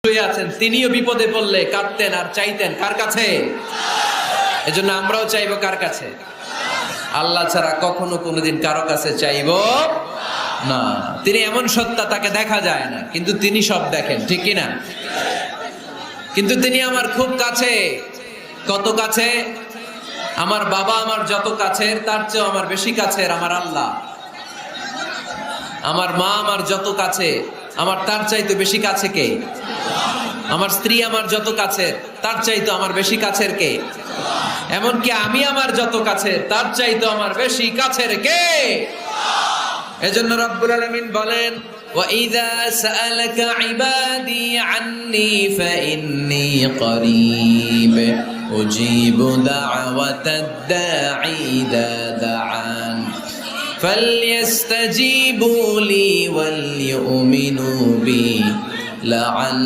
শুয়ে আছেন, তিনিও বিপদে পড়লে কাঁদতেন আর চাইতেন কার কাছে? এজন্য আমরাও চাইবো কার কাছে? আল্লাহ ছাড়া কখনো কোনোদিন কারো কাছে চাইবো না। তিনি এমন সত্তা, তাকে দেখা যায় না, কিন্তু তিনি সব দেখেন, ঠিক কিনা? কিন্তু তিনি আমার খুব কাছে। কত কাছে? আমার বাবা আমার যত কাছের, তার চেয়েও আমার বেশি কাছের আমার আল্লাহ। আমার মা আমার যত কাছে, আমার তার চাইতে বেশি কাছে কে? আমার স্ত্রী আমার যত কাছের, তার চাইতো আমার বেশি কাছের কে? এমনকি আমি আমার যত কাছের, তার চাইতো আমার বেশি কাছের কে? এজন্য রব্বুল আলামিন বলেন, وَإِذَا سَأَلَكَ عِبَادِي عَنِّي فَإِنِّي قَرِيبٌ أُجِيبُ دَعْوَةَ الدَّاعِ إِذَا دَعَانِ فَلْيَسْتَجِيبُوا لِي وَلْيُؤْمِنُوا بِي لَعَلَّهُمْ